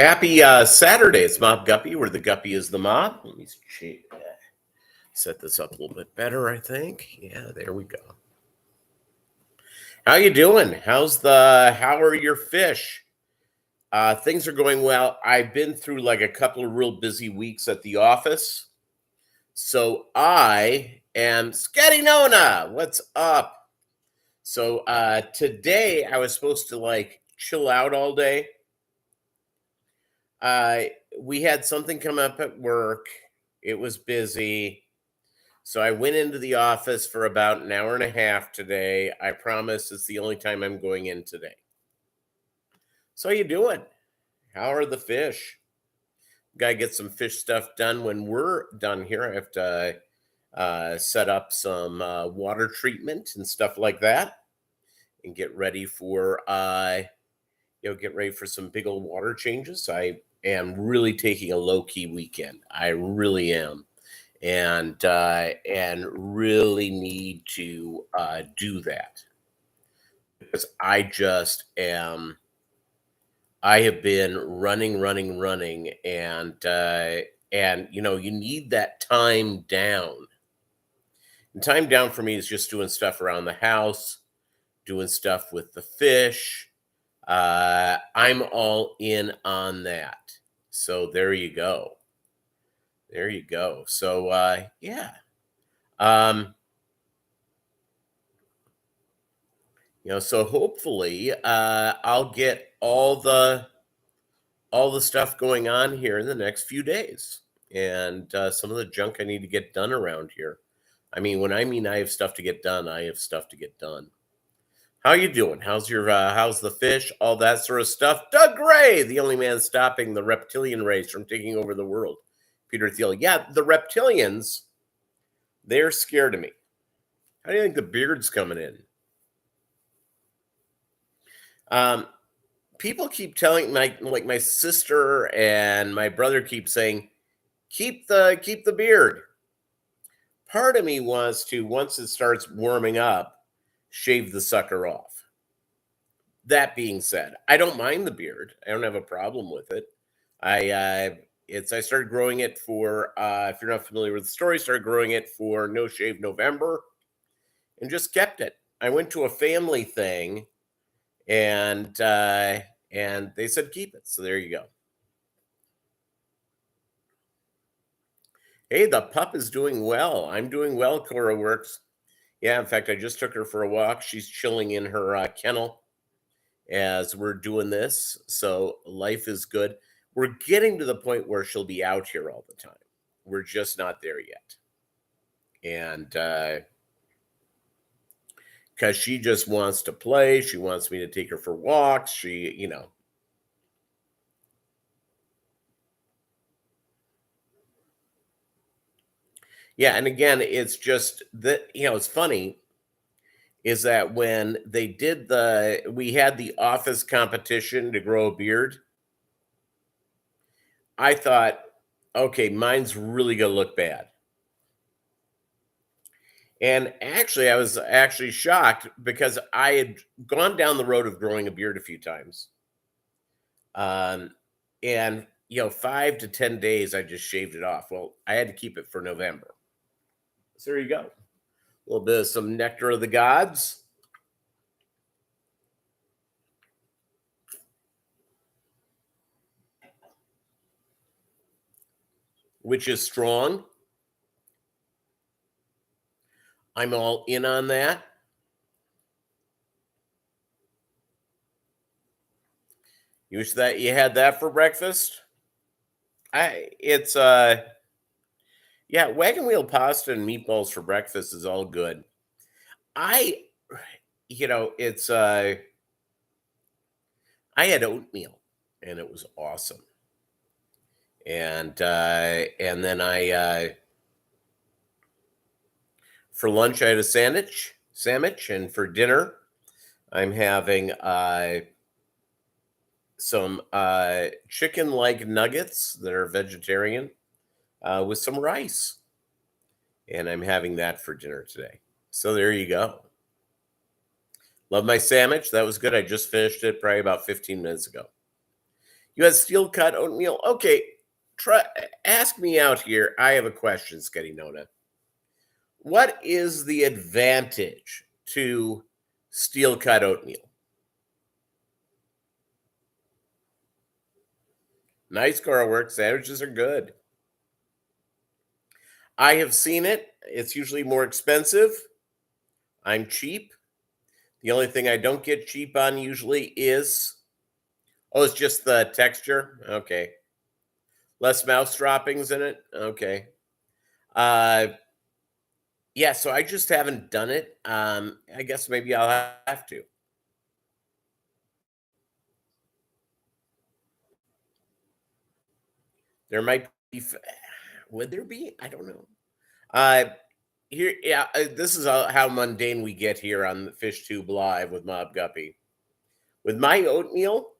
Happy Saturday. It's Mobb Guppy, where the Guppy is the mob. Let me set this up a little bit better, I think. Yeah, there we go. How you doing? How are your fish? Things are going well. I've been through like a couple of real busy weeks at the office. So I am Scatty Nona. What's up? So today I was supposed to like chill out all day. We had something come up at work. It was busy. So I went into the office for about an hour and a half today. I promise it's the only time I'm going in today. So how you doing? How are the fish? Gotta get some fish stuff done when we're done here. I have to set up some water treatment and stuff like that and get ready for some big old water changes. I am really taking a low-key weekend. I really am. And really need to do that because I have been running, and you need that time down. And time down for me is just doing stuff around the house, doing stuff with the fish. I'm all in on that. So there you go. There you go. So yeah. So hopefully I'll get all the stuff going on here in the next few days, and some of the junk I need to get done around here. I mean I have stuff to get done, I have stuff to get done. How you doing? How's the fish? All that sort of stuff. Doug Gray, the only man stopping the reptilian race from taking over the world. Peter Thiel. Yeah, the reptilians, they're scared of me. How do you think the beard's coming in? People keep telling my sister and my brother keep saying, keep the beard. Part of me wants to, once it starts warming up, shave the sucker off. That being said, I don't mind the beard. I don't have a problem with it. I started growing it for, if you're not familiar with the story, started growing it for No Shave November and just kept it. I went to a family thing and they said, keep it. So there you go. Hey, the pup is doing well. I'm doing well, Cora Works. Yeah, in fact, I just took her for a walk. She's chilling in her kennel as we're doing this. So life is good. We're getting to the point where she'll be out here all the time. We're just not there yet. And because she just wants to play. She wants me to take her for walks. Yeah, and again, it's just that, it's funny is that when they did we had the office competition to grow a beard, I thought, okay, mine's really going to look bad. And actually, I was actually shocked because I had gone down the road of growing a beard a few times. And 5 to 10 days, I just shaved it off. Well, I had to keep it for November. So there you go. A little bit of some nectar of the gods. Which is strong. I'm all in on that. You wish that you had that for breakfast? Wagon wheel pasta and meatballs for breakfast is all good. I had oatmeal and it was awesome. And then for lunch I had a sandwich, and for dinner I'm having some chicken leg nuggets that are vegetarian with some rice. And I'm having that for dinner today. So there you go. Love my sandwich. That was good. I just finished it probably about 15 minutes ago. You had steel cut oatmeal? Okay. Try ask me out here. I have a question, Sketty Nona. What is the advantage to steel cut oatmeal? Nice girl work. Sandwiches are good. I have seen it. It's usually more expensive. I'm cheap. The only thing I don't get cheap on usually is it's just the texture. Okay. Less mouse droppings in it. Okay. Uh yeah, so I just haven't done it. I guess maybe I'll have to. There might be would there be? I don't know. Uh here yeah, this is how mundane we get here on the Fishtube Live with Mob Guppy. With my oatmeal,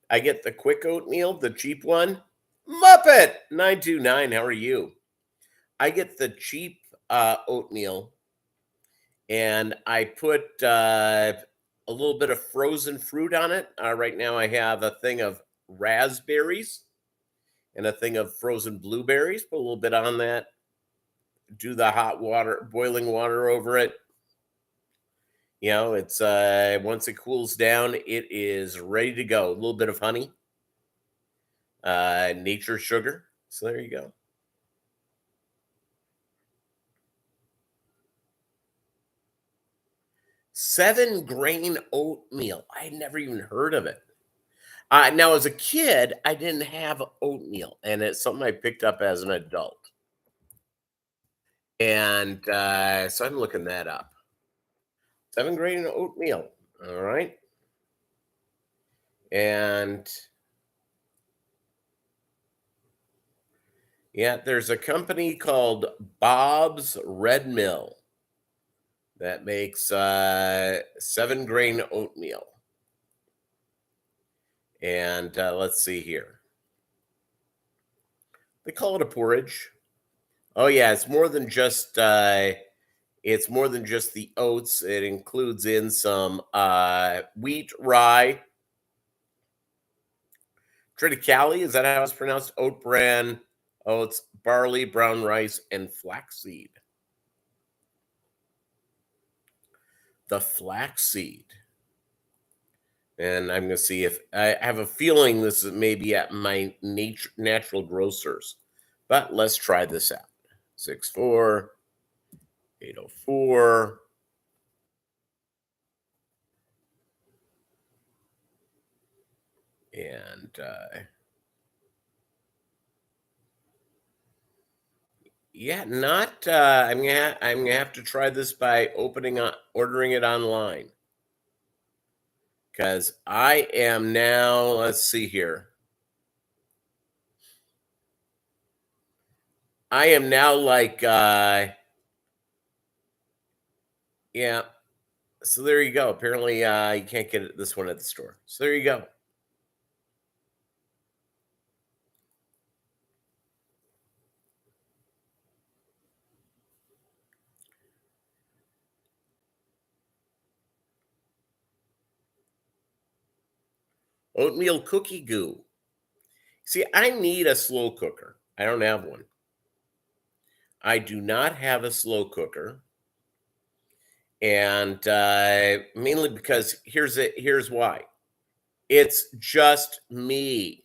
I get the quick oatmeal, the cheap one. Muppet 929, how are you? I get the cheap oatmeal and I put a little bit of frozen fruit on it. Right now, I have a thing of raspberries and a thing of frozen blueberries. Put a little bit on that. Do the hot water, boiling water over it. You know, it's once it cools down, it is ready to go. A little bit of honey, nature sugar. So there you go. 7 grain oatmeal. I had never even heard of it. Now, as a kid, I didn't have oatmeal, and it's something I picked up as an adult. And so I'm looking that up. 7 grain oatmeal. All right. And yeah, there's a company called Bob's Red Mill that makes 7 grain oatmeal. And let's see here. They call it a porridge. Oh yeah, it's more than just the oats. It includes in some wheat, rye, triticale. Is that how it's pronounced? Oat bran, oats, barley, brown rice, and flaxseed. The flaxseed. And I'm going to see if I have a feeling this is maybe at my natural grocers. But let's try this out. 64 804. And yeah, not. I'm gonna have to try this by ordering it online because I am now. Let's see here. I am now like yeah. So there you go. Apparently, you can't get this one at the store. So there you go. Oatmeal cookie goo. See, I need a slow cooker. I don't have one. I do not have a slow cooker, and mainly because here's why. It's just me.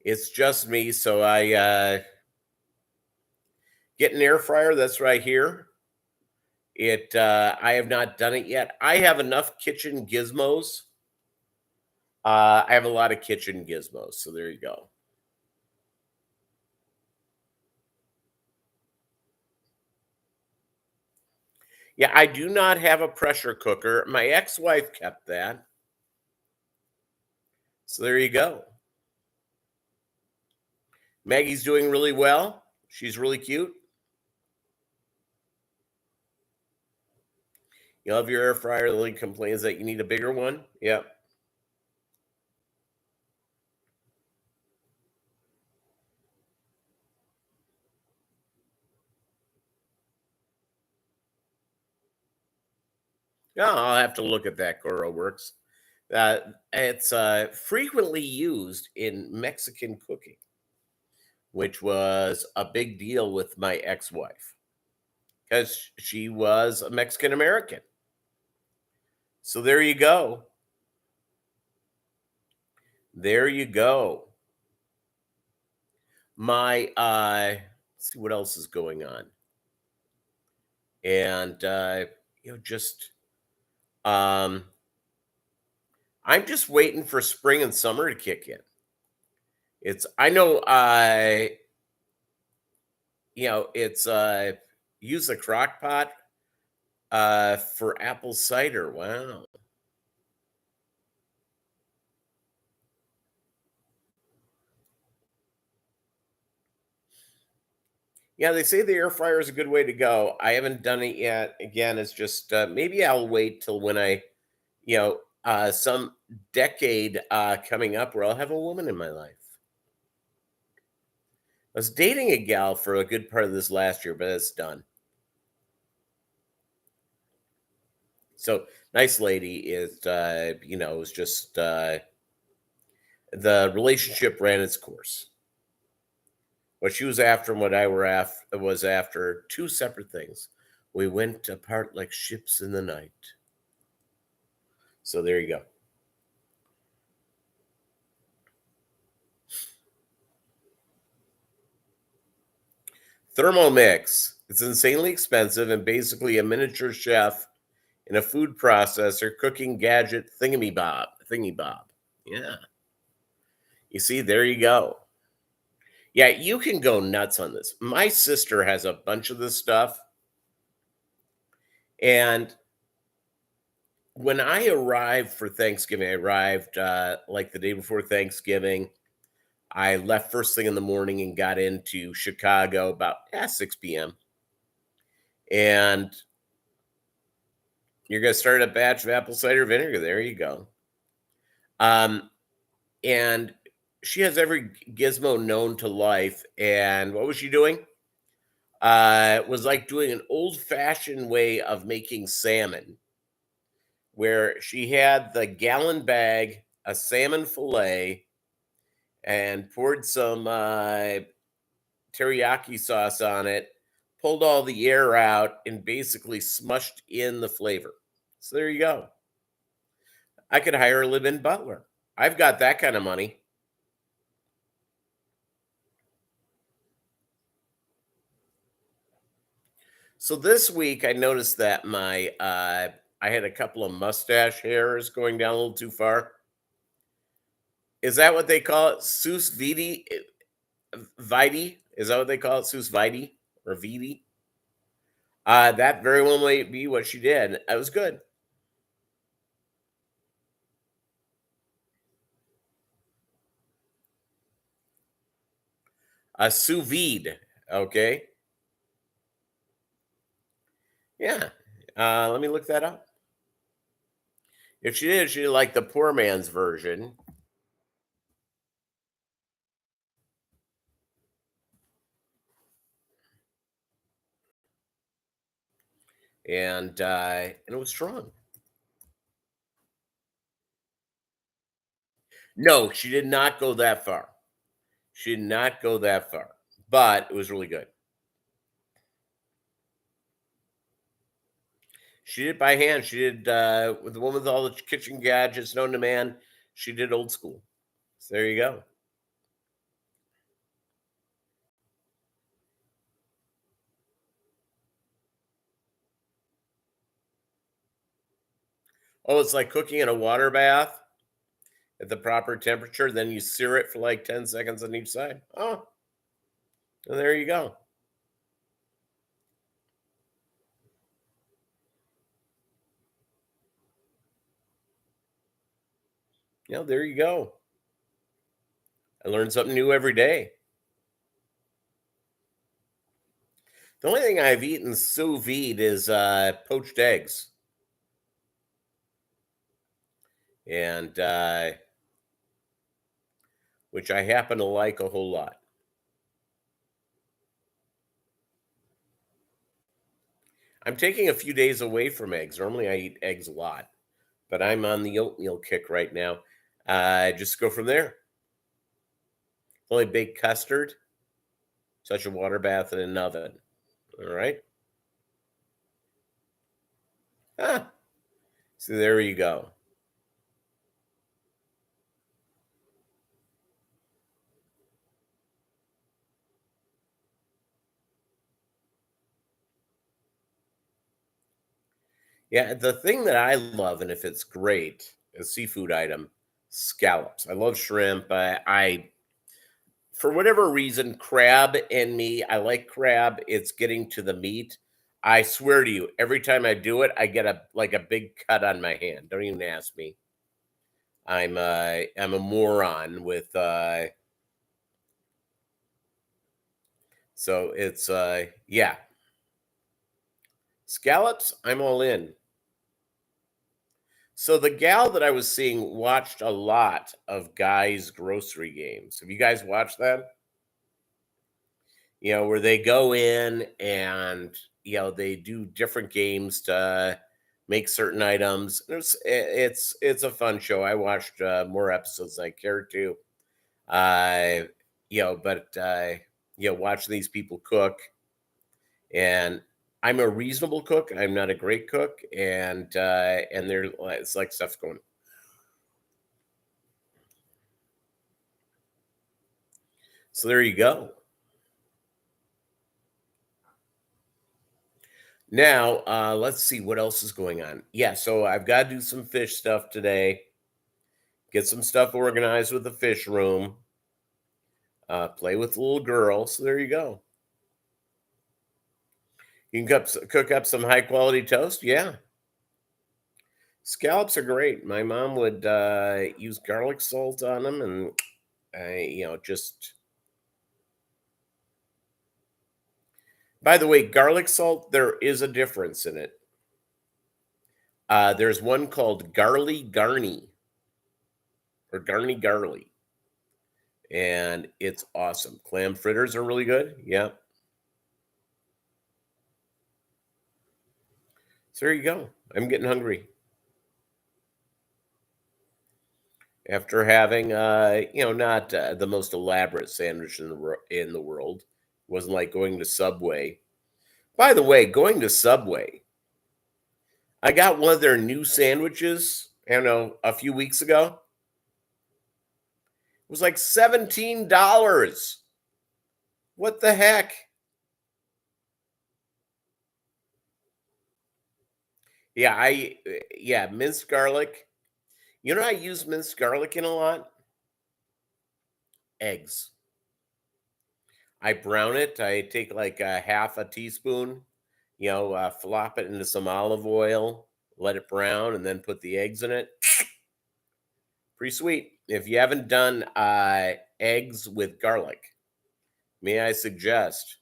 It's just me. So I get an air fryer that's right here. I have not done it yet. I have enough kitchen gizmos. I have a lot of kitchen gizmos. So there you go. Yeah, I do not have a pressure cooker. My ex-wife kept that. So there you go. Maggie's doing really well. She's really cute. You love your air fryer. Lily complains that you need a bigger one. Yep. Yeah, I'll have to look at that. Goro works. It's frequently used in Mexican cooking, which was a big deal with my ex-wife because she was a Mexican American. So there you go. There you go. My let's see what else is going on. And just um I'm just waiting for spring and summer to kick in. It's I know I it's use the crock pot for apple cider. Wow. Yeah, they say the air fryer is a good way to go. I haven't done it yet. Again, it's just maybe I'll wait till when some decade coming up where I'll have a woman in my life. I was dating a gal for a good part of this last year, but it's done. So nice lady is, it was just the relationship ran its course. What she was after and what I was after, two separate things. We went apart like ships in the night. So there you go. Thermomix. It's insanely expensive and basically a miniature chef in a food processor cooking gadget thingy bob. Yeah. You see, there you go. Yeah, you can go nuts on this. My sister has a bunch of this stuff. And when I arrived for Thanksgiving, I arrived like the day before Thanksgiving. I left first thing in the morning and got into Chicago about 6 p.m. And you're going to start a batch of apple cider vinegar. There you go. Um, and she has every gizmo known to life. And what was she doing? It was like doing an old fashioned way of making salmon, where she had the gallon bag, a salmon fillet, and poured some teriyaki sauce on it, pulled all the air out, and basically smushed in the flavor. So there you go. I could hire a live-in butler. I've got that kind of money. So this week I noticed that my I had a couple of mustache hairs going down a little too far. Is that what they call it? Sus vidi vidi? Is that what they call it? Sus vidi or vidi? That very well might be what she did. It was good. A sous vide. Okay. Yeah. Let me look that up. If she did like the poor man's version. And it was strong. No, she did not go that far. She did not go that far, but it was really good. She did it by hand. She did with the woman with all the kitchen gadgets known to man. She did old school. So there you go. Oh, it's like cooking in a water bath at the proper temperature. Then you sear it for like 10 seconds on each side. Oh, and there you go. Yeah, there you go. I learn something new every day. The only thing I've eaten sous vide is poached eggs, and which I happen to like a whole lot. I'm taking a few days away from eggs. Normally, I eat eggs a lot, but I'm on the oatmeal kick right now. Just go from there. Only baked custard, such a water bath in an oven. All right. Ah, so there you go. Yeah, the thing that I love, and if it's great, a seafood item, scallops. I love shrimp. I for whatever reason, crab in me, I like crab. It's getting to the meat. I swear to you, every time I do it, I get a big cut on my hand. Don't even ask me. I'm a moron with so it's yeah. Scallops, I'm all in. So the gal that I was seeing watched a lot of Guys Grocery Games. Have you guys watched that? Where they go in and they do different games to make certain items. It's a fun show. I watched more episodes than I cared to. Uh, but watching these people cook, and I'm a reasonable cook. I'm not a great cook, and there's it's like stuff's going. So there you go. Now, let's see what else is going on. Yeah, so I've got to do some fish stuff today. Get some stuff organized with the fish room. Play with the little girl. So there you go. You can cook up some high quality toast. Yeah, scallops are great. My mom would use garlic salt on them, and just. By the way, garlic salt, there is a difference in it. There's one called Garly Garny or Garny Garly, and it's awesome. Clam fritters are really good. Yeah. So there you go. I'm getting hungry after having, not the most elaborate sandwich in the world. Wasn't like going to Subway. By the way, going to Subway, I got one of their new sandwiches. I don't know, a few weeks ago. It was like $17. What the heck? Yeah, minced garlic. I use minced garlic in a lot? Eggs. I brown it. I take like a half a teaspoon, flop it into some olive oil, let it brown, and then put the eggs in it. Pretty sweet. If you haven't done eggs with garlic, may I suggest?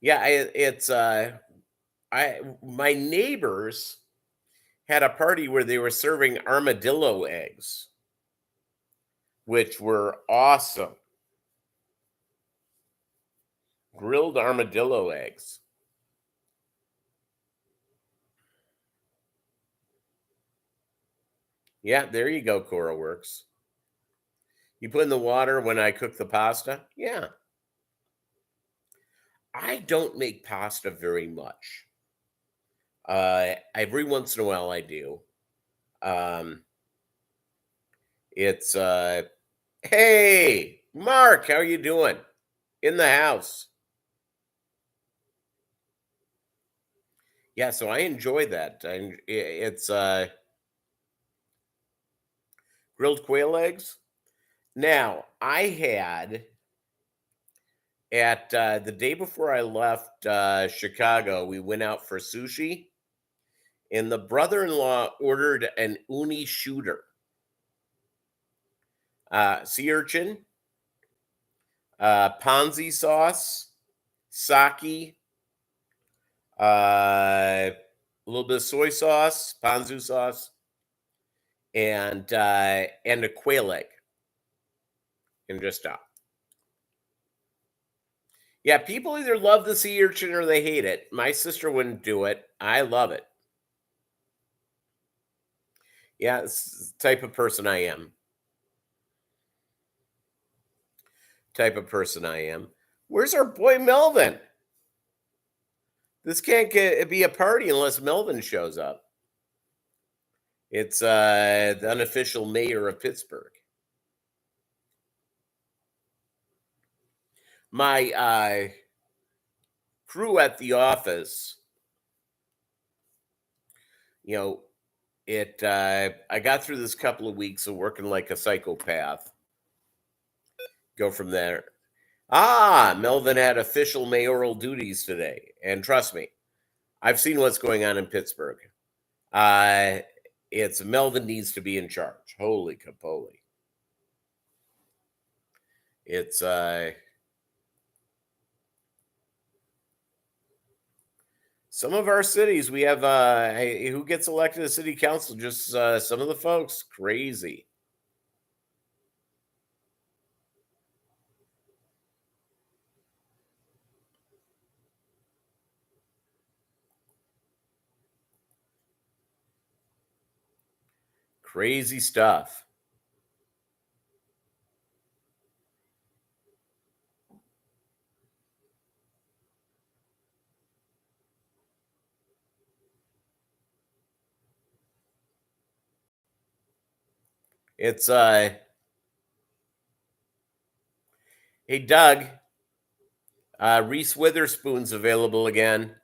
Yeah, it's I my neighbors had a party where they were serving armadillo eggs, which were awesome. Grilled armadillo eggs. Yeah, there you go, Cora Works. You put in the water when I cook the pasta? Yeah. I don't make pasta very much. Every once in a while I do. Um, it's hey, Mark, how you doing? In the house. Yeah, so I enjoy that. It's grilled quail eggs. Now, I had at the day before I left Chicago, we went out for sushi, and the brother-in-law ordered an uni shooter, sea urchin, ponzi sauce, sake, a little bit of soy sauce, ponzu sauce, and a quail egg, and just stop. Yeah, people either love the sea urchin or they hate it. My sister wouldn't do it. I love it. Yeah, it's the type of person I am. Type of person I am. Where's our boy Melvin? This can't be a party unless Melvin shows up. It's the unofficial mayor of Pittsburgh. My crew at the office, you know, I got through this couple of weeks of working like a psychopath. Go from there. Melvin had official mayoral duties today. And trust me, I've seen what's going on in Pittsburgh. Uh, it's Melvin needs to be in charge. Holy capoli. It's some of our cities, we have who gets elected to city council, just some of the folks, crazy. Crazy stuff. It's hey Doug, Reese Witherspoon's available again.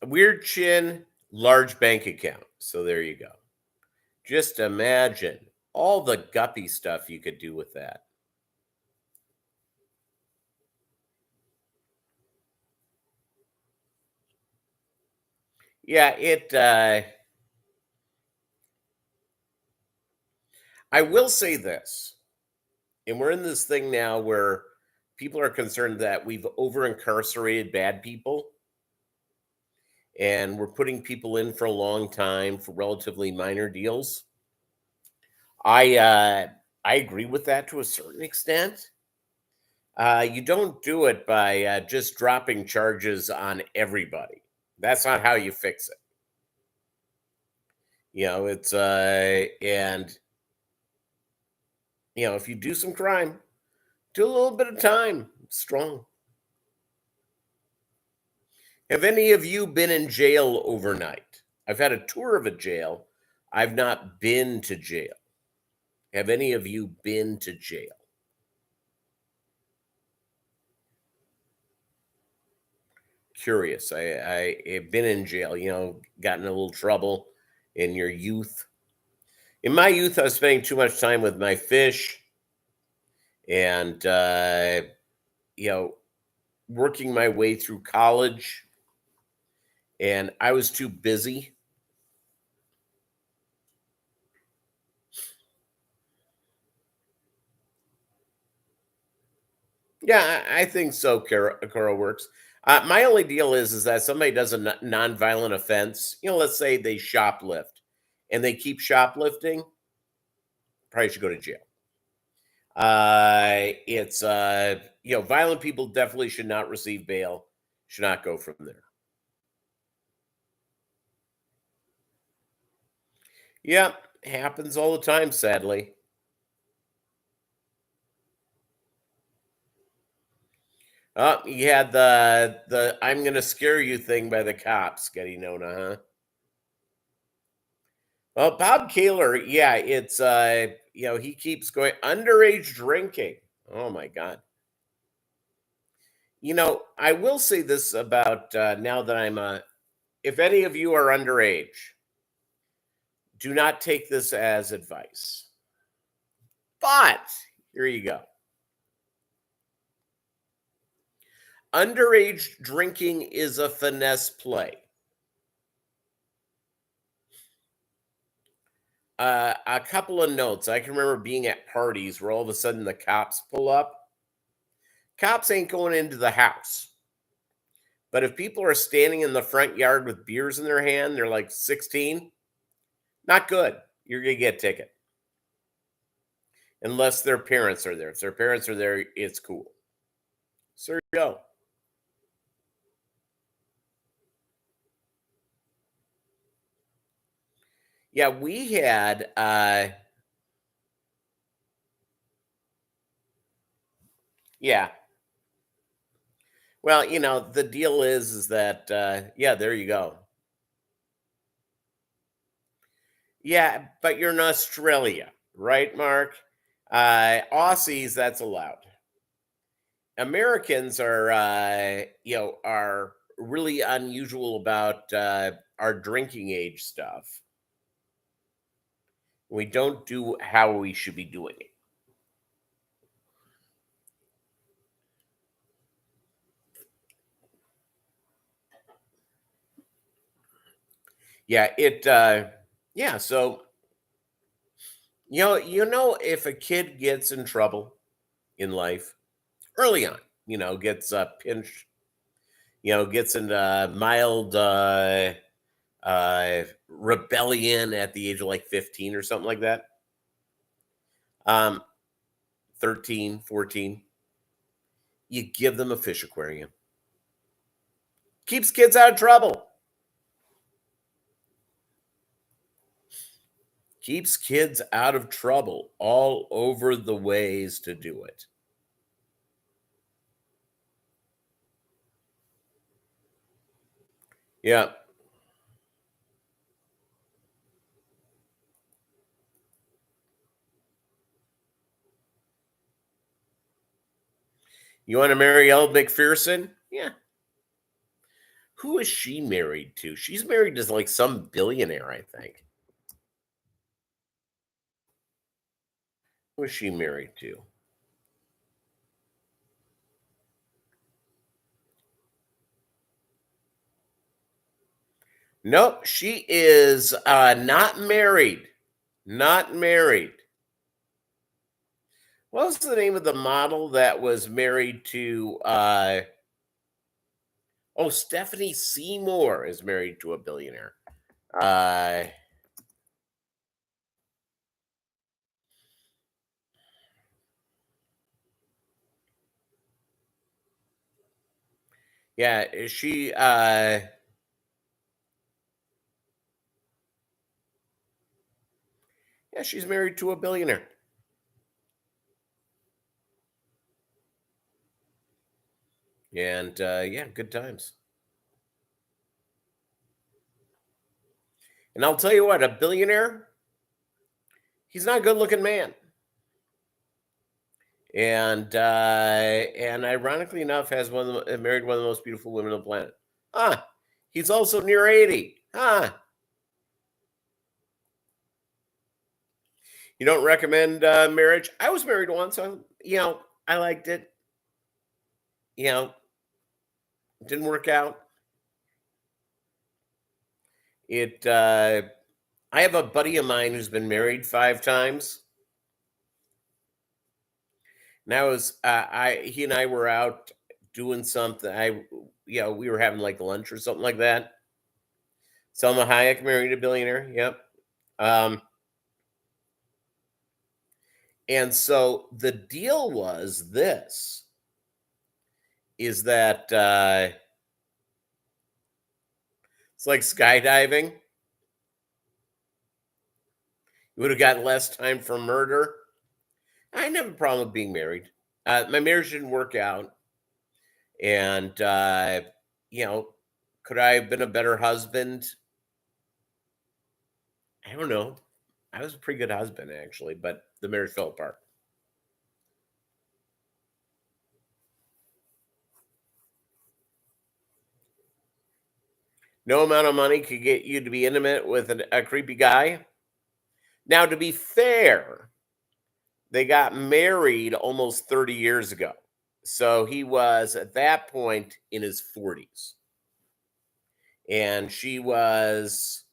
Weird chin, large bank account. So there you go. Just imagine all the Guppy stuff you could do with that. Yeah, I will say this, and we're in this thing now where people are concerned that we've over incarcerated bad people and we're putting people in for a long time for relatively minor deals. I agree with that to a certain extent. You don't do it by just dropping charges on everybody. That's not how you fix it. It's and if you do some crime, do a little bit of time. It's strong. Have any of you been in jail overnight? I've had a tour of a jail. I've not been to jail. Have any of you been to jail? Curious. I have been in jail, got in a little trouble in your youth. In my youth, I was spending too much time with my fish and, working my way through college. And I was too busy. Yeah, I think so, Cora works. My only deal is that somebody does a non-violent offense. Let's say they shoplift and they keep shoplifting, probably should go to jail. It's violent people definitely should not receive bail, should not go from there. Yeah, happens all the time, sadly. You had the "I'm gonna scare you" thing by the cops getting Nona, huh? Well, Bob Kaler, yeah, it's he keeps going underage drinking. Oh my god. I will say this about now that I'm if any of you are underage, do not take this as advice. But here you go. Underage drinking is a finesse play. A couple of notes. I can remember being at parties where all of a sudden the cops pull up. Cops ain't going into the house. But if people are standing in the front yard with beers in their hand, they're like 16, not good. You're going to get a ticket. Unless their parents are there. If their parents are there, it's cool. So there you go. Yeah, we had yeah. Well, the deal is that yeah, there you go. Yeah, but you're in Australia, right, Mark? Aussies, that's allowed. Americans are really unusual about our drinking age stuff. We don't do how we should be doing it. Yeah, yeah, so if a kid gets in trouble in life early on, gets pinched, gets into mild rebellion at the age of like 15 or something like that. 13, 14, you give them a fish aquarium. Keeps kids out of trouble. Keeps kids out of trouble all over the ways to do it. Yeah. You want to marry Elle McPherson? Yeah. Who is she married to? She's married to like some billionaire, I think. Who is she married to? Nope, she is not married. Not married. What was the name of the model that was married to oh, Stephanie Seymour is married to a billionaire. Uh yeah, is she yeah, she's married to a billionaire. And yeah, good times. And I'll tell you what, a billionaire, he's not a good looking man. And ironically enough, has married one of the most beautiful women on the planet. Ah, he's also near 80. Ah, you don't recommend marriage? I was married once. So I liked it. You know, didn't work out. It. I have a buddy of mine who's been married 5 times. And I was, he and I were out doing something. We were having like lunch or something like that. Selma Hayek married a billionaire. Yep. Um, and so the deal was this: is that it's like skydiving. You would have got less time for murder. I didn't have a problem with being married. My marriage didn't work out, and you know, could I have been a better husband? I don't know. I was a pretty good husband actually, but the marriage fell apart. No amount of money could get you to be intimate with a creepy guy. Now, to be fair, they got married almost 30 years ago. So he was at that point in his 40s, and she was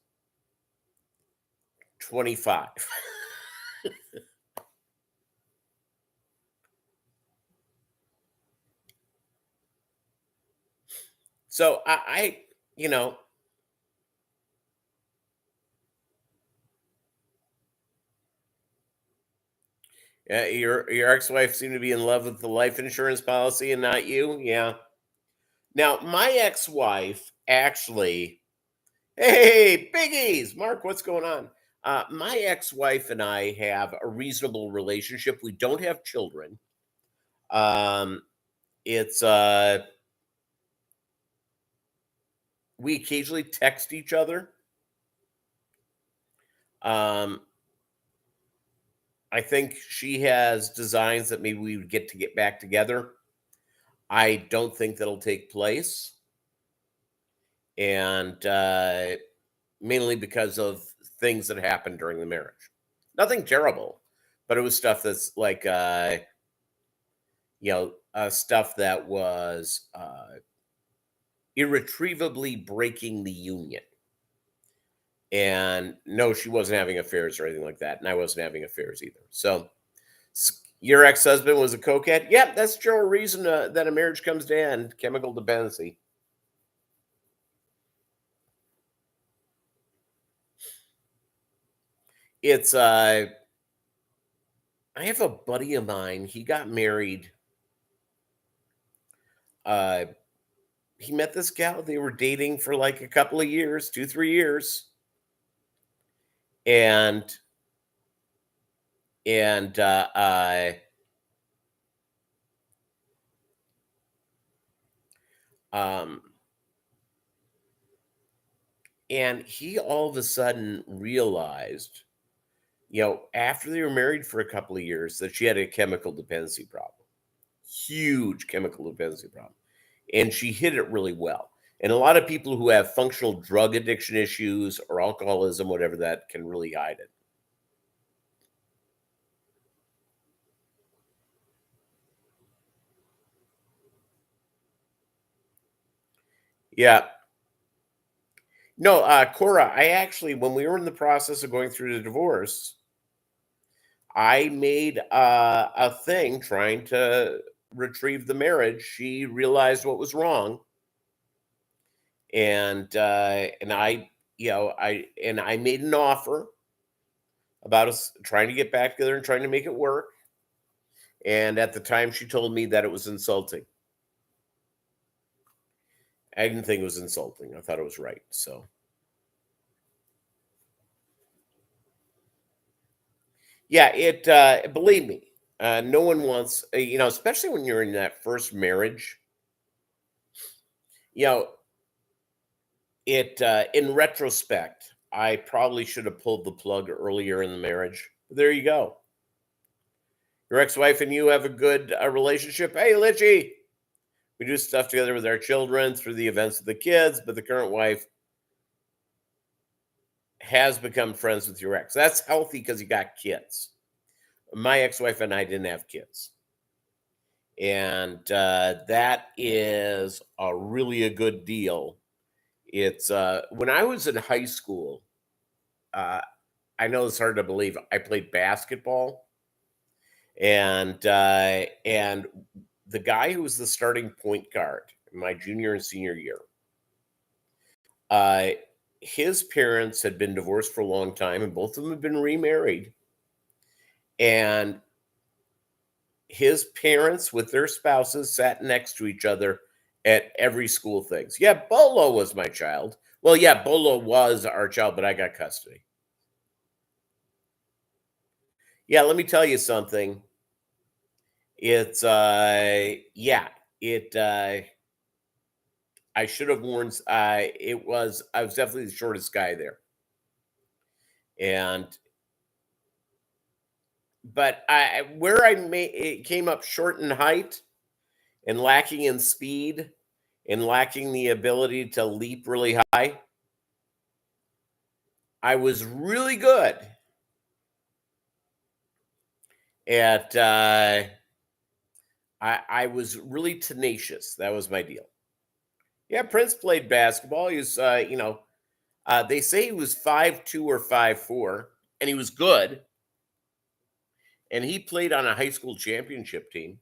25. So you know, your ex-wife seemed to be in love with the life insurance policy and not you. Yeah. Now, my ex-wife actually, hey, biggies, Mark, what's going on? My ex-wife and I have a reasonable relationship. We don't have children. Um, it's we occasionally text each other. Um, I think she has designs that maybe we would get back together. I don't think that'll take place, and mainly because of things that happened during the marriage. Nothing terrible, but it was stuff that's like stuff that was irretrievably breaking the union. And no, she wasn't having affairs or anything like that, and I wasn't having affairs either. So your ex-husband was a cokehead. Yep, that's still a reason that a marriage comes to end. Chemical dependency. It's I have a buddy of mine. He got married. Uh, he met this gal. They were dating for like a couple of years, 2, 3 years, and and uh, uh, um, and he all of a sudden realized, after they were married for a couple of years, that she had a chemical dependency problem, huge chemical dependency problem, and she hid it really well. And a lot of people who have functional drug addiction issues or alcoholism, whatever, that can really hide it. Yeah. No, Cora, I actually, when we were in the process of going through the divorce, I made a thing trying to retrieve the marriage. She realized what was wrong, and I made an offer about us trying to get back together and trying to make it work. And at the time, she told me that it was insulting. I didn't think it was insulting. I thought it was right. So, yeah, believe me, no one wants, especially when you're in that first marriage, you know, in retrospect, I probably should have pulled the plug earlier in the marriage. But there you go. Your ex-wife and you have a good relationship. Hey, Litchy, we do stuff together with our children through the events of the kids, but the current wife has become friends with your ex. That's healthy because you got kids. My ex-wife and I didn't have kids, and that is really a good deal. It's when I was in high school. Uh, I know it's hard to believe. I played basketball, and the guy who was the starting point guard in my junior and senior year, uh, his parents had been divorced for a long time, and both of them had been remarried. And his parents, with their spouses, sat next to each other at every school things. Yeah, Bolo was my child. Well, yeah, Bolo was our child, but I got custody. Yeah, let me tell you something. It's yeah, it I should have worn I was definitely the shortest guy there. And but where it came up short in height and lacking in speed and lacking the ability to leap really high, I was really good at I was really tenacious. That was my deal. Yeah, Prince played basketball. He was, they say he was 5'2" or 5'4", and he was good. And he played on a high school championship team.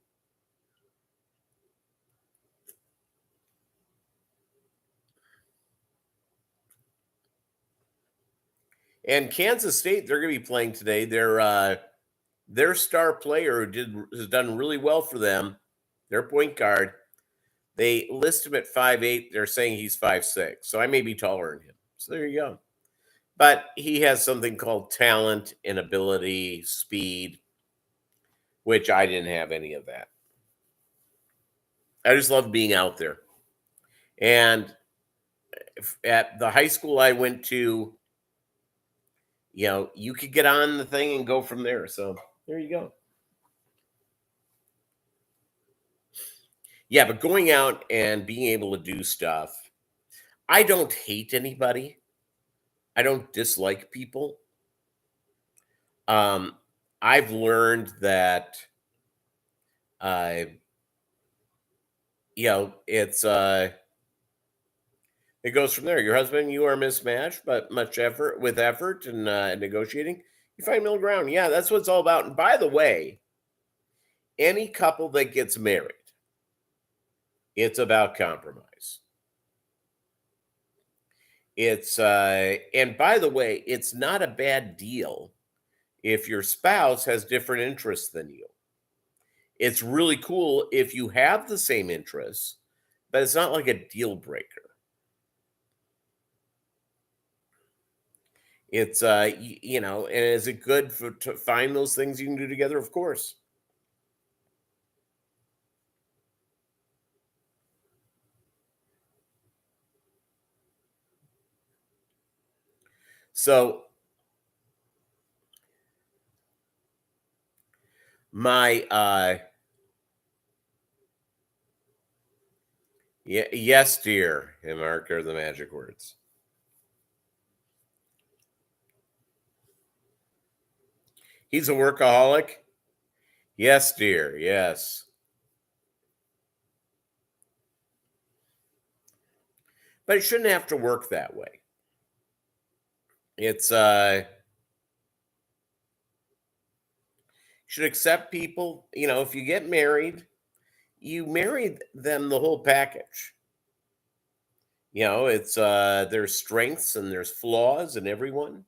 And Kansas State, they're going to be playing today. Their star player has done really well for them. Their point guard. They list him at 5'8". They're saying he's 5'6". So I may be taller than him. So there you go. But he has something called talent and ability, speed, which I didn't have any of that. I just love being out there. And at the high school I went to, you could get on the thing and go from there. So there you go. Yeah, but going out and being able to do stuff, I don't hate anybody. I don't dislike people. Um, I've learned that, uh, it's it goes from there. Your husband and you are mismatched, but with effort and negotiating, you find middle ground. Yeah, that's what it's all about. And by the way, any couple that gets married, it's about compromise. And by the way, it's not a bad deal if your spouse has different interests than you. It's really cool if you have the same interests, but it's not like a deal breaker. It's and is it good to find those things you can do together? Of course. So my yes, dear, and Mark are the magic words. He's a workaholic. Yes, dear. Yes. But it shouldn't have to work that way. It's should accept people, if you get married, you marry them the whole package. It's there's strengths and there's flaws in everyone.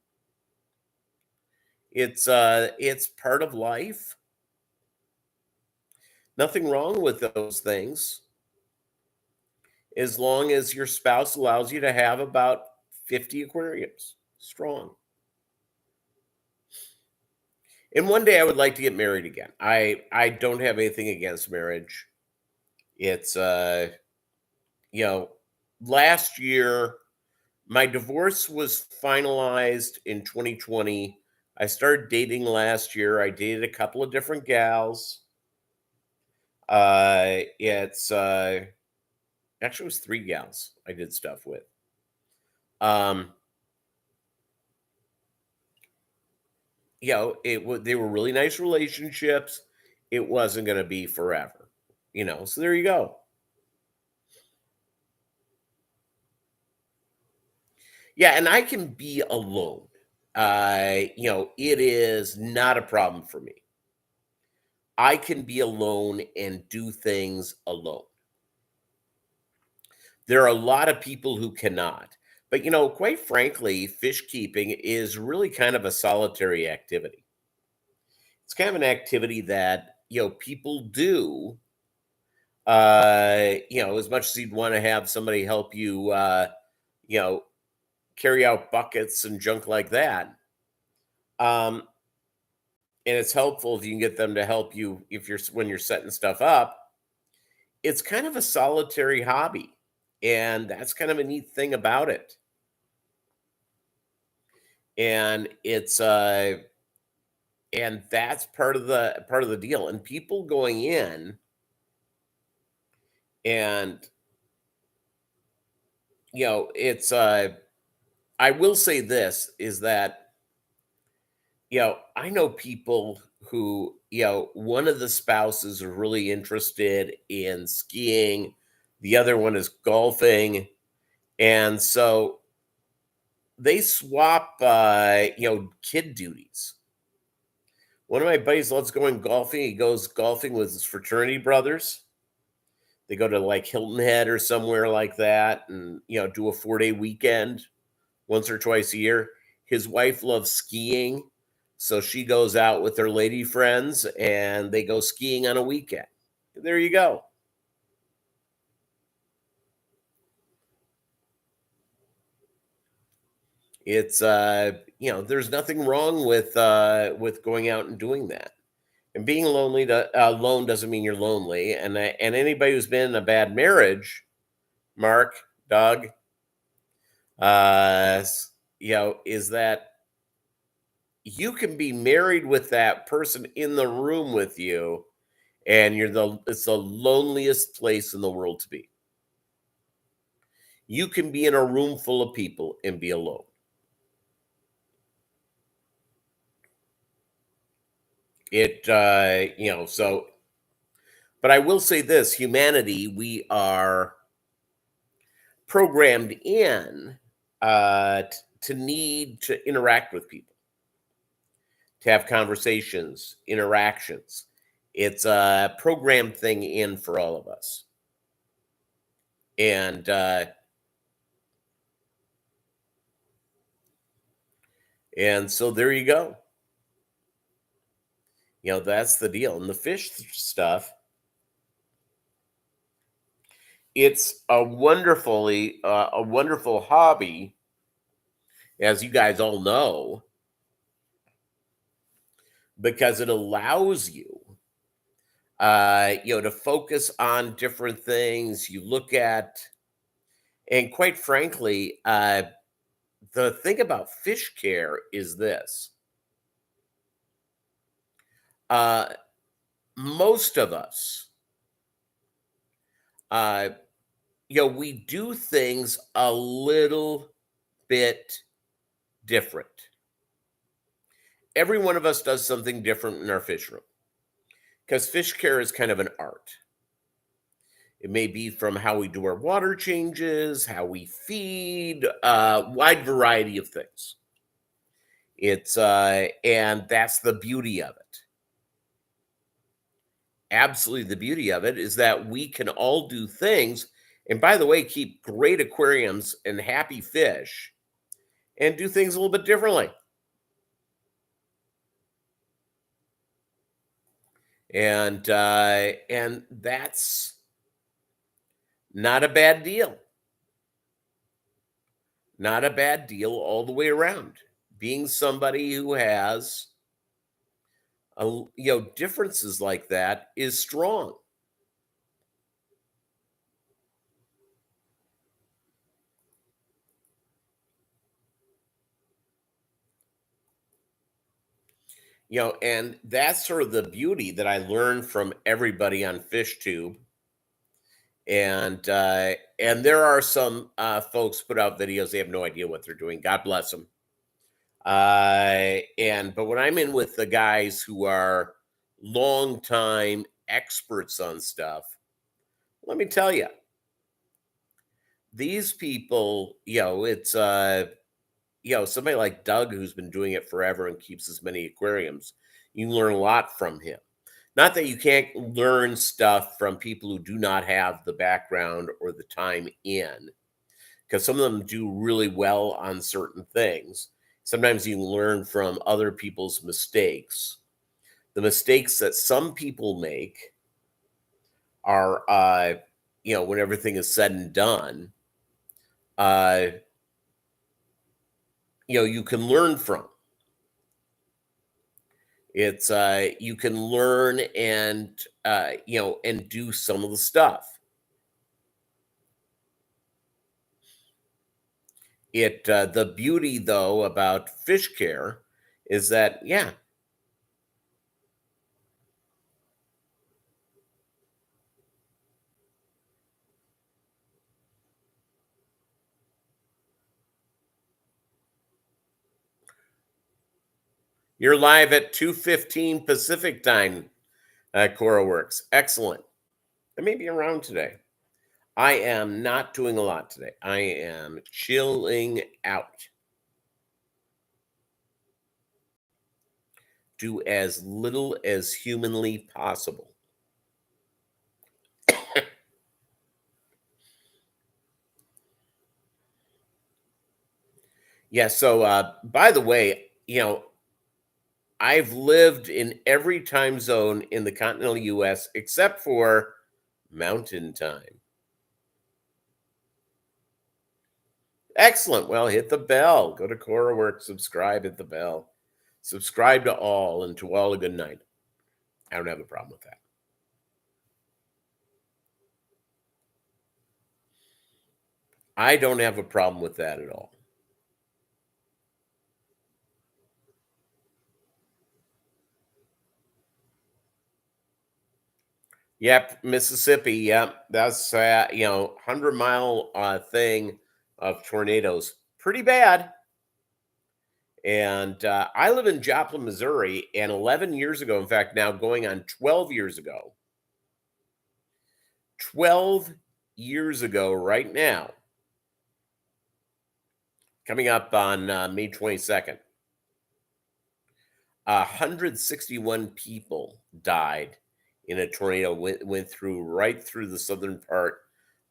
It's part of life. Nothing wrong with those things as long as your spouse allows you to have about 50 aquariums strong. And one day I would like to get married again. I don't have anything against marriage. It's last year my divorce was finalized in 2020. I started dating last year. I dated a couple of different gals. It's actually it was 3 gals I did stuff with. They were really nice relationships. It wasn't going to be forever, So there you go. Yeah, and I can be alone. It is not a problem for me. I can be alone and do things alone. There are a lot of people who cannot. But, quite frankly, fish keeping is really kind of a solitary activity. It's kind of an activity that, people do, as much as you'd want to have somebody help you, you know, carry out buckets and junk like that. Um, and it's helpful if you can get them to help you when you're setting stuff up. It's kind of a solitary hobby, and that's kind of a neat thing about it. And that's part of the deal. And people going in and it's I will say this is that I know people who, one of the spouses are really interested in skiing, the other one is golfing. And so they swap, kid duties. One of my buddies loves going golfing. He goes golfing with his fraternity brothers. They go to like Hilton Head or somewhere like that and, do a 4-day weekend once or twice a year. His wife loves skiing. So she goes out with her lady friends and they go skiing on a weekend. There you go. It's there's nothing wrong with going out and doing that. And being alone doesn't mean you're lonely. And anybody who's been in a bad marriage, Mark, Doug, is that you can be married with that person in the room with you, and it's the loneliest place in the world to be. You can be in a room full of people and be alone. So, but I will say this: humanity, we are programmed in to need to interact with people, to have conversations, interactions. It's a programmed thing in for all of us. And so there you go. That's the deal. And the fish stuff, it's a wonderful hobby, as you guys all know, because it allows you to focus on different things. You look at, and quite frankly, the thing about fish care is this. Uh, Most of us, uh, we do things a little bit different. Every one of us does something different in our fish room because fish care is kind of an art. It may be from how we do our water changes, how we feed, wide variety of things. And that's the beauty of it. Absolutely, the beauty of it is that we can all do things. And by the way, keep great aquariums and happy fish and do things a little bit differently. And that's not a bad deal. Not a bad deal all the way around. Being somebody who has differences like that is strong. And that's sort of the beauty that I learned from everybody on Fishtube. And there are some folks put out videos, they have no idea what they're doing. God bless them. But when I'm in with the guys who are longtime experts on stuff, let me tell you, these people, somebody like Doug who's been doing it forever and keeps as many aquariums. You can learn a lot from him. Not that you can't learn stuff from people who do not have the background or the time in, because some of them do really well on certain things. Sometimes you learn from other people's mistakes. The mistakes that some people make are, when everything is said and done, uh, you can learn from. It's you can learn and do some of the stuff. The beauty though about fish care is that, yeah, You're live at 2:15 Pacific time, Cora Works. Excellent. I may be around today. I am not doing a lot today. I am chilling out. Do as little as humanly possible. Yeah, so by the way, I've lived in every time zone in the continental US except for mountain time. Excellent. Well, hit the bell. Go to Cora Works, subscribe, hit the bell. Subscribe to all, and to all a good night. I don't have a problem with that. I don't have a problem with that at all. Yep, Mississippi. Yep, that's 100-mile thing of tornadoes. Pretty bad. And I live in Joplin, Missouri, and 11 years ago, in fact, now going on 12 years ago, 12 years ago right now, coming up on May 22nd, 161 people died in a tornado went through right through the southern part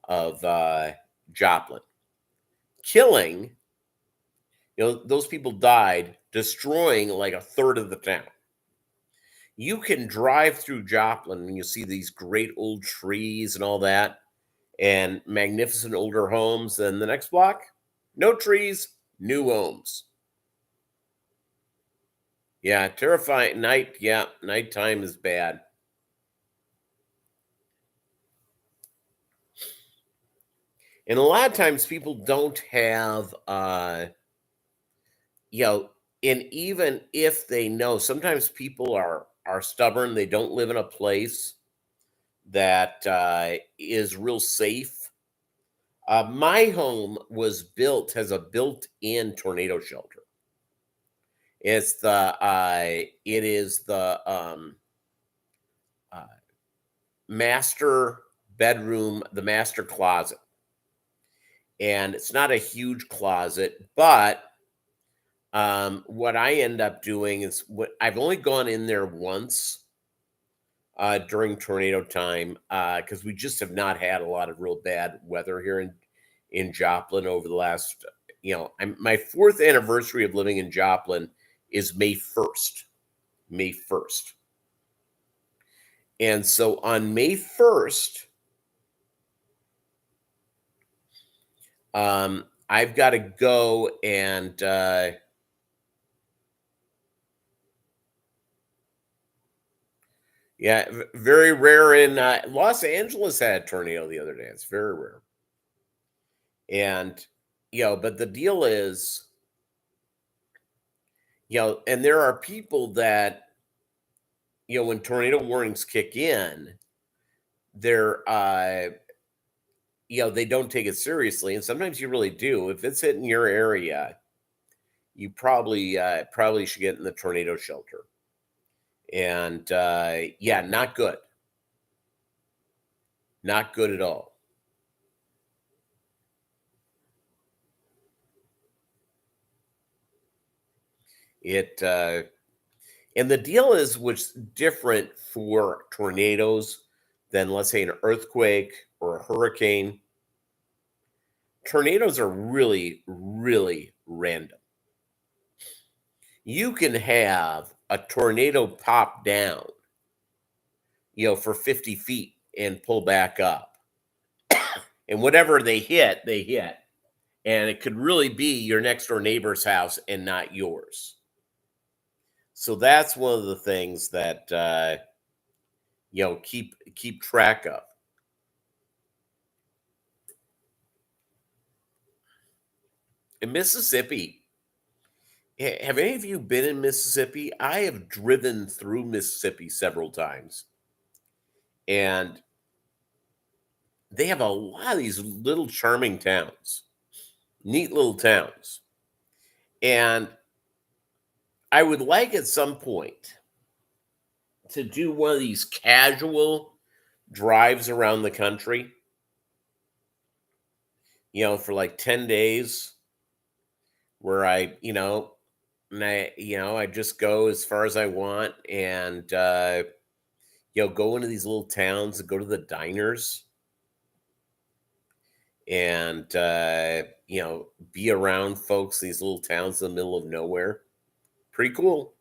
of Joplin, killing, those people died, destroying like a third of the town. You can drive through Joplin and you see these great old trees and all that, and magnificent older homes. And the next block, no trees, new homes. Yeah, terrifying. Nighttime is bad. And a lot of times people don't have, and even if they know, sometimes people are stubborn. They don't live in a place that is real safe. My home has a built-in tornado shelter. It is the master bedroom, the master closet. And it's not a huge closet, but what I end up doing is I've only gone in there once during tornado time because we just have not had a lot of real bad weather here in Joplin over the last, my 4th anniversary of living in Joplin is May 1st. May 1st. And so on May 1st, I've got to go and very rare in Los Angeles had a tornado the other day. It's very rare. And but the deal is, and there are people that, when tornado warnings kick in, they're they don't take it seriously, and sometimes you really do. If it's hitting your area, you probably should get in the tornado shelter. And not good. Not good at all. And the deal is, what's different for tornadoes than, let's say, an earthquake or a hurricane. Tornadoes are really, really random. You can have a tornado pop down, for 50 feet and pull back up. And whatever they hit. And it could really be your next door neighbor's house and not yours. So that's one of the things that keep track of. In Mississippi, have any of you been in Mississippi? I have driven through Mississippi several times. And they have a lot of these little charming towns, neat little towns. And I would like at some point to do one of these casual drives around the country, for like 10 days where I just go as far as I want and, go into these little towns and go to the diners and, be around folks, these little towns in the middle of nowhere. Pretty cool.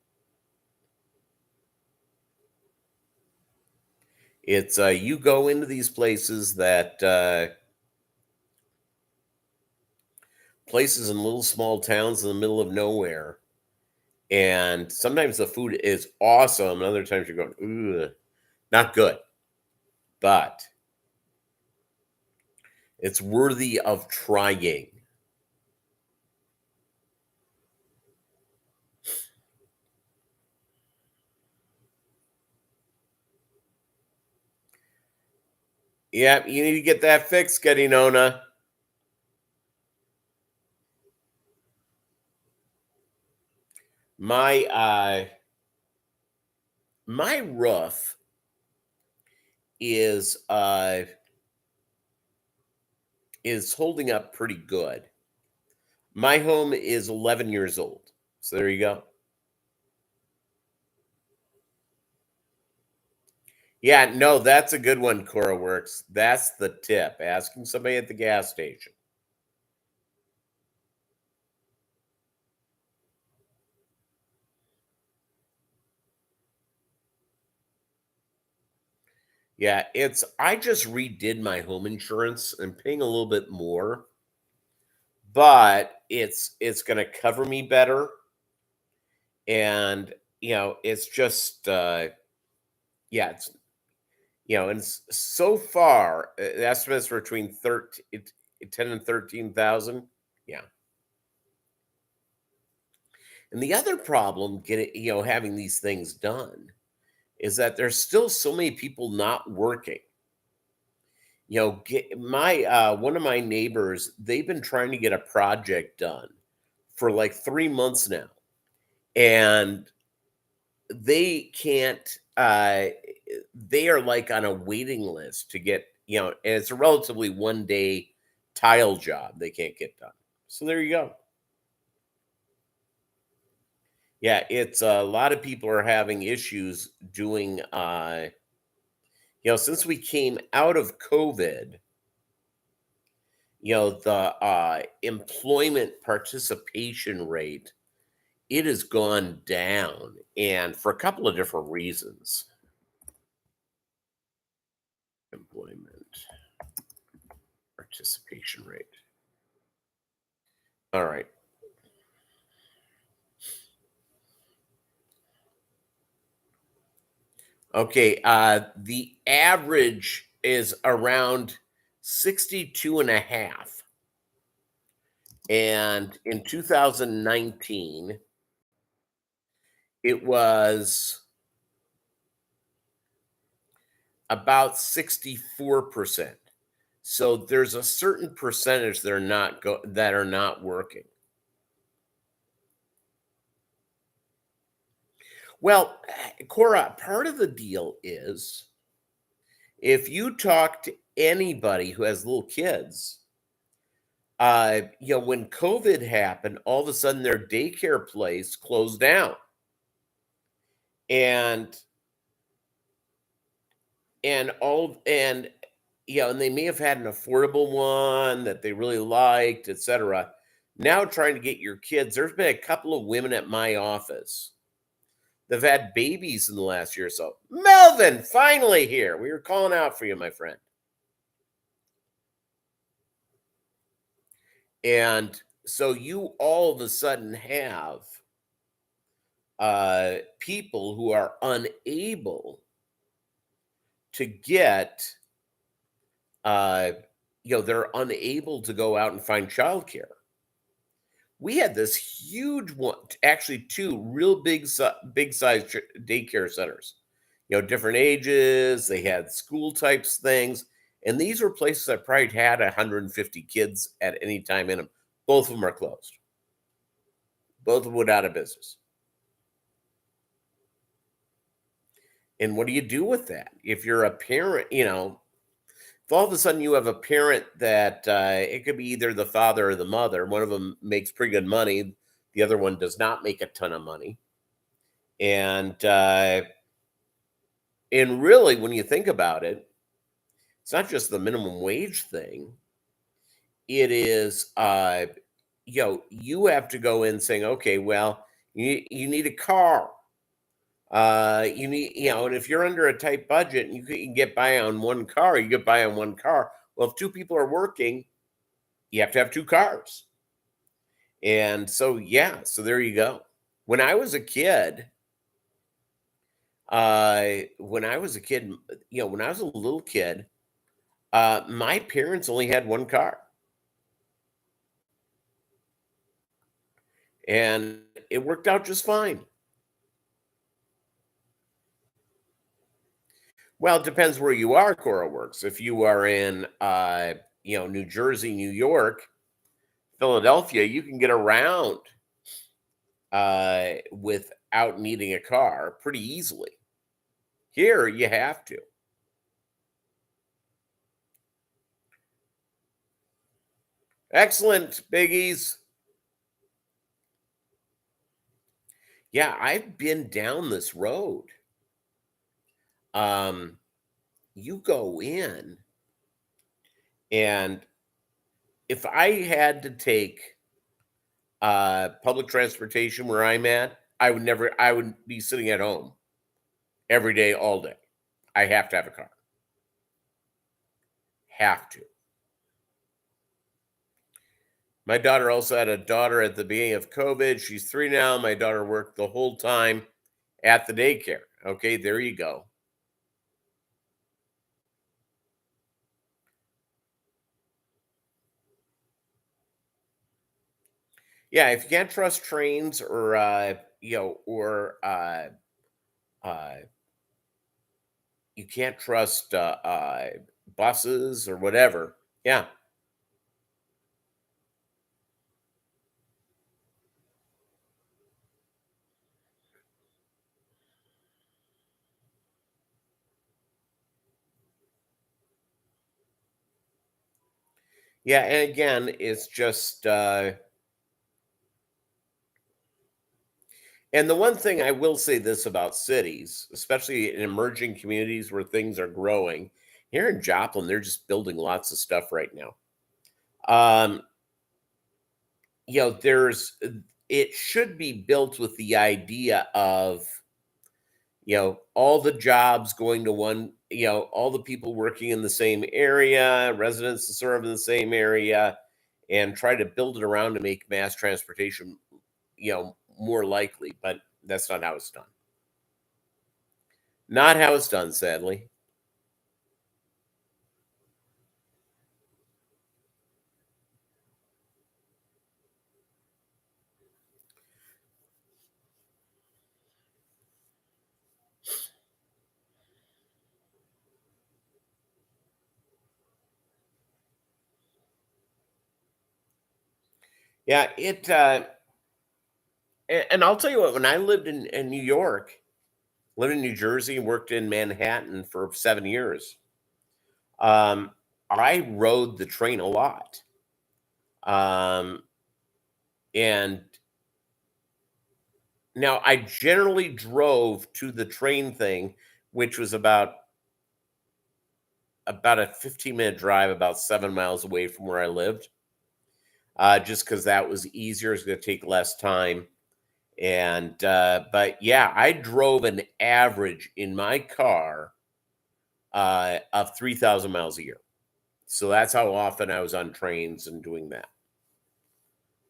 It's, you go into these places that, places in little small towns in the middle of nowhere. And sometimes the food is awesome. And other times you're going, ugh, not good. But it's worthy of trying. Yeah, you need to get that fixed, Nona. My my roof is holding up pretty good. My home is 11 years old. So there you go. Yeah, no, that's a good one, Cora Works. That's the tip. Asking somebody at the gas station. Yeah, I just redid my home insurance and paying a little bit more, but it's going to cover me better. And it's just yeah, it's and so far the estimates for between 10 and 13,000. Yeah. And the other problem getting, having these things done is that there's still so many people not working. Get my one of my neighbors, they've been trying to get a project done for like 3 months now. And they can't they are like on a waiting list to get, and it's a relatively 1 day tile job they can't get done. So there you go. Yeah, it's a lot of people are having issues doing since we came out of COVID, the employment participation rate, it has gone down, and for a couple of different reasons. Employment participation rate. All right. Okay, the average is around 62 and a half. And in 2019, it was about 64%. So there's a certain percentage that are not working. Well, Cora, part of the deal is if you talk to anybody who has little kids, when COVID happened, all of a sudden their daycare place closed down. And and they may have had an affordable one that they really liked, etc. Now trying to get your kids, there's been a couple of women at my office that've had babies in the last year or so. Melvin, finally here. We were calling out for you, my friend. And so you all of a sudden have people who are unable to get, they're unable to go out and find childcare. We had this huge one, actually two real big size daycare centers, different ages. They had school types things. And these were places that probably had 150 kids at any time in them. Both of them are closed. Both of them went out of business. And what do you do with that? If you're a parent, if all of a sudden you have a parent that it could be either the father or the mother, one of them makes pretty good money, the other one does not make a ton of money. And really, when you think about it, it's not just the minimum wage thing. It is, you have to go in saying, okay, well, you need a car. And if you're under a tight budget and you can get by on one car, you get by on one car. Well, if two people are working, you have to have two cars. And so, yeah, so there you go. When I was a kid, when I was a kid, when I was a little kid, my parents only had one car, and it worked out just fine. Well, it depends where you are, Cora works. If you are in, New Jersey, New York, Philadelphia, you can get around without needing a car pretty easily. Here, you have to. Excellent, biggies. Yeah, I've been down this road. Um, you go in, and if I had to take public transportation where I'm at, I would be sitting at home every day, all day. I have to have a car. Have to. My daughter also had a daughter at the beginning of COVID. She's 3 now. My daughter worked the whole time at the daycare. Okay, there you go. Yeah, if you can't trust trains or uh, you can't trust buses or whatever. Yeah, yeah, and again, it's just and the one thing I will say this about cities, especially in emerging communities where things are growing, here in Joplin, they're just building lots of stuff right now. Um, there's it should be built with the idea of all the jobs going to one, all the people working in the same area, residents to serve in the same area, and try to build it around to make mass transportation, more likely. But that's not how it's done. Not how it's done, sadly. Yeah, and I'll tell you what, when I lived in New York, lived in New Jersey, and worked in Manhattan for 7 years, um, I rode the train a lot. Um, and now I generally drove to the train thing, which was about a 15-minute drive, about 7 miles away from where I lived. Just because that was easier, it's going to take less time. And but yeah, I drove an average in my car of 3,000 miles a year. So that's how often I was on trains and doing that.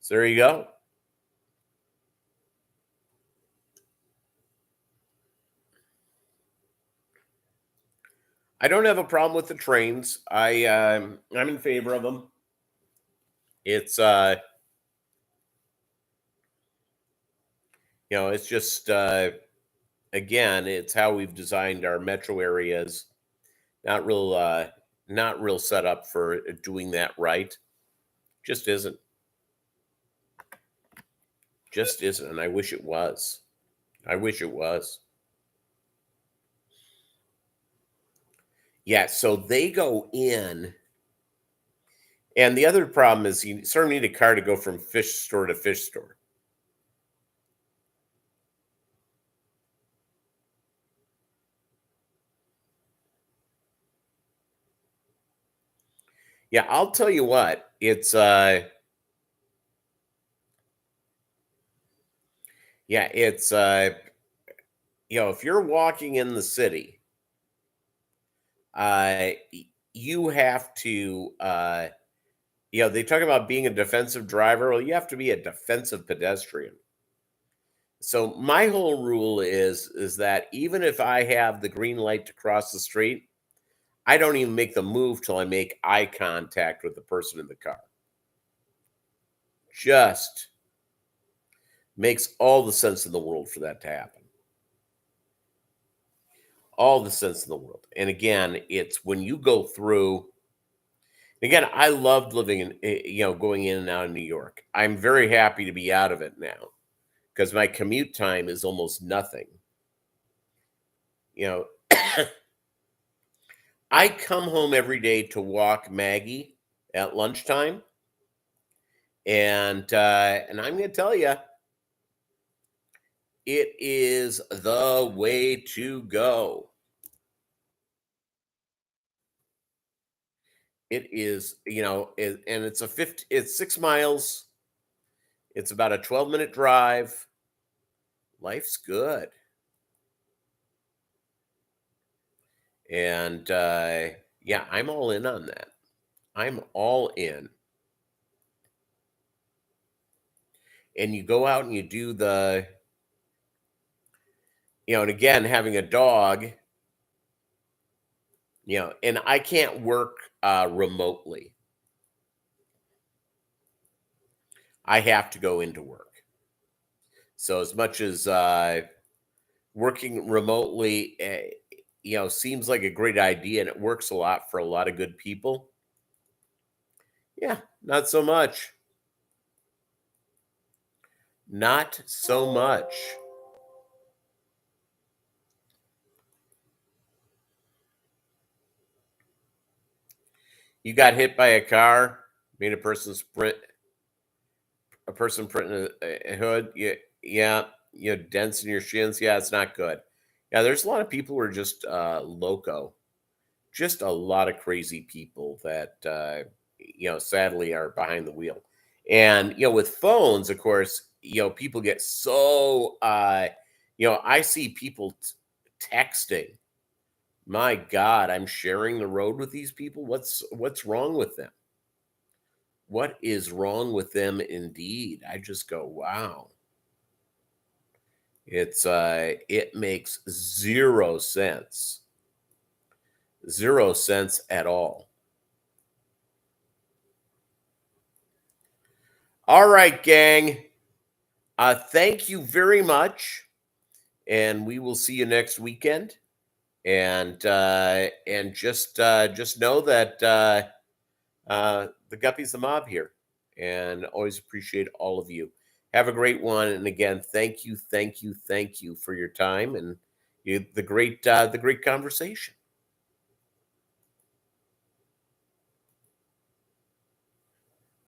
So there you go. I don't have a problem with the trains. I'm in favor of them. It's it's just again, it's how we've designed our metro areas. Not real not real set up for doing that right. Just isn't. Just isn't, and I wish it was. I wish it was. Yeah, so they go in, and the other problem is you sort of need a car to go from fish store to fish store. Yeah, I'll tell you what, it's if you're walking in the city, you have to they talk about being a defensive driver. Well, you have to be a defensive pedestrian. So my whole rule is that even if I have the green light to cross the street, I don't even make the move till I make eye contact with the person in the car. Just makes all the sense in the world for that to happen. All the sense in the world. And again, it's when you go through. Again, I loved living going in and out of New York. I'm very happy to be out of it now because my commute time is almost nothing. You know, I come home every day to walk Maggie at lunchtime, and I'm going to tell you, it is the way to go. It is, and it's 6 miles. It's about a 12-minute drive. Life's good. And yeah, I'm all in on that. I'm all in. And you go out and you do and again, having a dog, and I can't work remotely. I have to go into work. So as much as working remotely, seems like a great idea and it works a lot for a lot of good people. Yeah, not so much. Not so much. You got hit by a car, made a person print a hood. Yeah, dents in your shins. Yeah, it's not good. Yeah, there's a lot of people who are just loco. Just a lot of crazy people that sadly are behind the wheel. And with phones, of course, people get so I see people texting. My God, I'm sharing the road with these people. What's wrong with them? What is wrong with them indeed? I just go, wow. It makes zero sense. Zero sense at all. All right, gang. Thank you very much. And we will see you next weekend. And just know that the Guppy's the mob here, and always appreciate all of you. Have a great one, and again, thank you for your time and the great conversation.